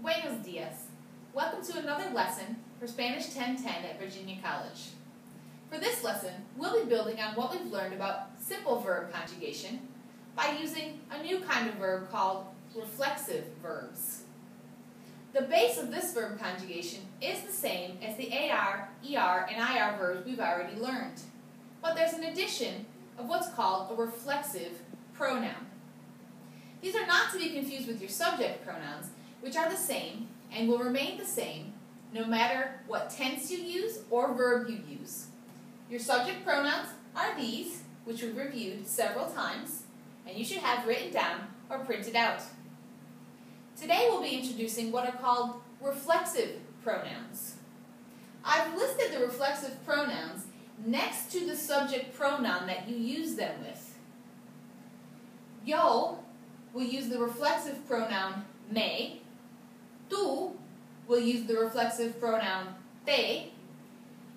Buenos dias. Welcome to another lesson for Spanish 1010 at Virginia College. For this lesson, we'll be building on what we've learned about simple verb conjugation by using a new kind of verb called reflexive verbs. The base of this verb conjugation is the same as the AR, ER, and IR verbs we've already learned, but there's an addition of what's called a reflexive pronoun. These are not to be confused with your subject pronouns, which are the same and will remain the same no matter what tense you use or verb you use. Your subject pronouns are these, which we've reviewed several times, and you should have written down or printed out. Today we'll be introducing what are called reflexive pronouns. I've listed the reflexive pronouns next to the subject pronoun that you use them with. Yo will use the reflexive pronoun me. Tú will use the reflexive pronoun te.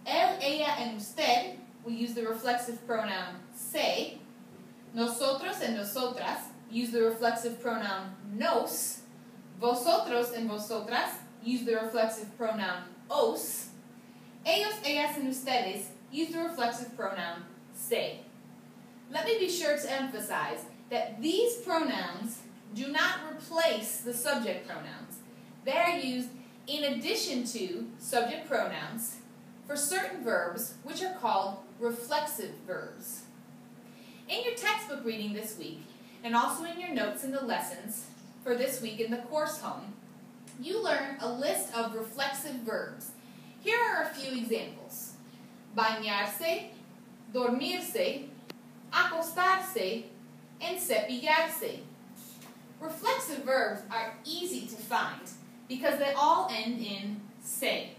Él, ella, and usted will use the reflexive pronoun se. Nosotros and nosotras use the reflexive pronoun nos. Vosotros and vosotras use the reflexive pronoun os. Ellos, ellas, and ustedes use the reflexive pronoun se. Let me be sure to emphasize that these pronouns do not replace the subject pronouns. They are used in addition to subject pronouns for certain verbs which are called reflexive verbs. In your textbook reading this week, and also in your notes in the lessons for this week in the course home, you learn a list of reflexive verbs. Here are a few examples: bañarse, dormirse, acostarse, and cepillarse. Reflexive verbs are easy to find because they all end in se.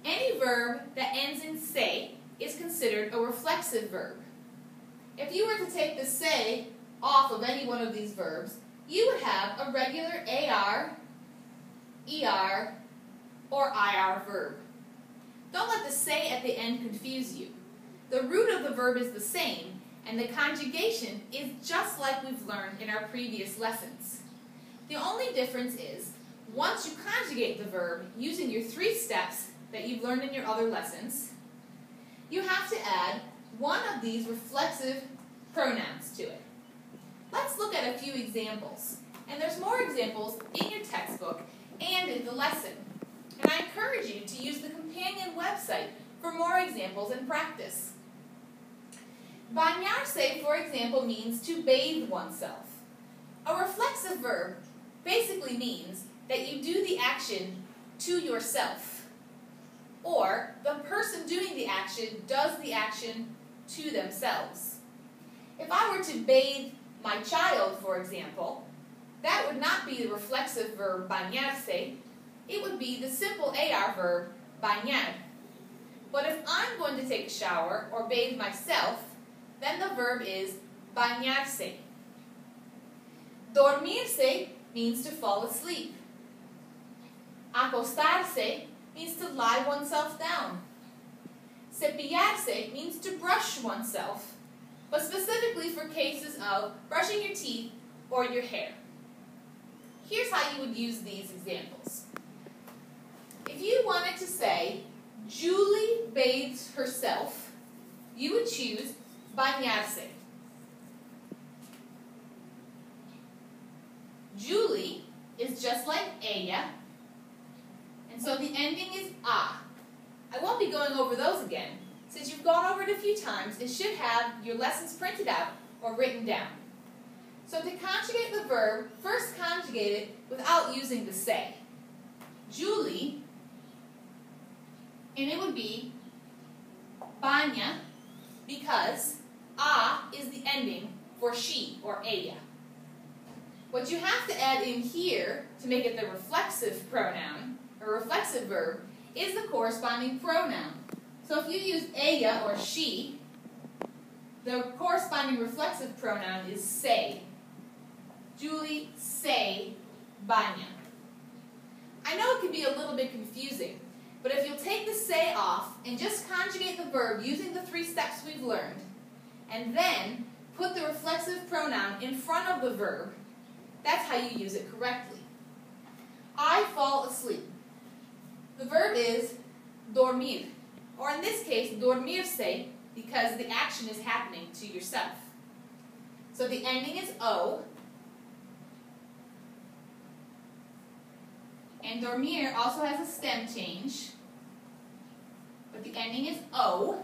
Any verb that ends in se is considered a reflexive verb. If you were to take the se off of any one of these verbs, you would have a regular AR, ER, or IR verb. Don't let the se at the end confuse you. The root of the verb is the same, and the conjugation is just like we've learned in our previous lessons. The only difference is, once you conjugate the verb using your 3 steps that you've learned in your other lessons, you have to add one of these reflexive pronouns to it. Let's look at a few examples. And there's more examples in your textbook and in the lesson. And I encourage you to use the companion website for more examples and practice. Bañarse, for example, means to bathe oneself. A reflexive verb basically means that you do the action to yourself, or the person doing the action does the action to themselves. If I were to bathe my child, for example, that would not be the reflexive verb bañarse, it would be the simple AR verb bañar. But if I'm going to take a shower or bathe myself, then the verb is bañarse. Dormirse means to fall asleep. Acostarse means to lie oneself down. Cepillarse means to brush oneself, but specifically for cases of brushing your teeth or your hair. Here's how you would use these examples. If you wanted to say, Julie bathes herself, you would choose bañarse. Julie is just like ella, and so the ending is a. I won't be going over those again. Since you've gone over it a few times, it should have your lessons printed out or written down. So to conjugate the verb, first conjugate it without using the se. Julie, and it would be baña, because a is the ending for she or ella. What you have to add in here to make it the reflexive pronoun, or reflexive verb, is the corresponding pronoun. So if you use ella or she, the corresponding reflexive pronoun is se. Julie se baña. I know it can be a little bit confusing, but if you'll take the se off and just conjugate the verb using the 3 steps we've learned, and then put the reflexive pronoun in front of the verb, That's how you use it correctly. I fall asleep. The verb is dormir, or in this case, dormirse, because the action is happening to yourself. So the ending is O, and dormir also has a stem change, but the ending is O,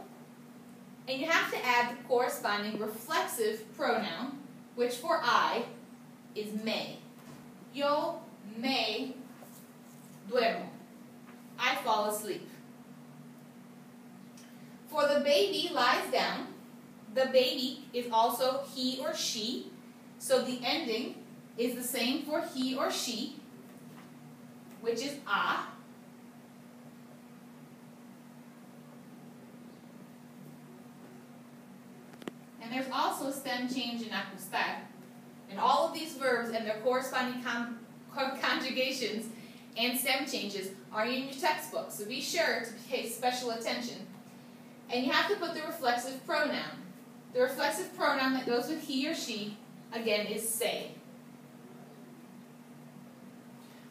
and you have to add the corresponding reflexive pronoun, which for I is me. Yo me duermo. I fall asleep. For the baby lies down, the baby is also he or she, so the ending is the same for he or she, which is a. And there's also a stem change in acostar. And all of these verbs and their corresponding conjugations and stem changes are in your textbook, so be sure to pay special attention. And you have to put the reflexive pronoun. The reflexive pronoun that goes with he or she, again, is se.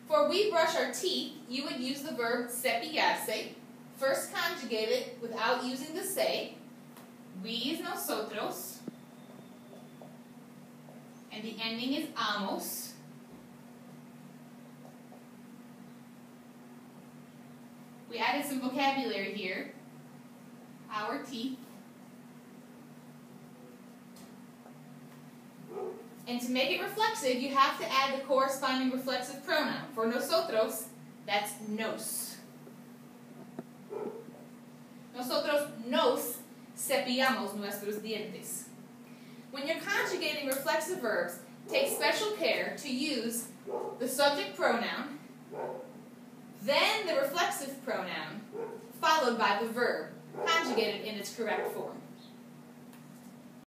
For we brush our teeth, you would use the verb cepillarse. First conjugate it without using the se. We is nosotros. And the ending is amos. We added some vocabulary here. Our teeth. And to make it reflexive, you have to add the corresponding reflexive pronoun. For nosotros, that's nos. Nosotros nos cepillamos nuestros dientes. When you're conjugating reflexive verbs, take special care to use the subject pronoun, then the reflexive pronoun, followed by the verb, conjugated in its correct form.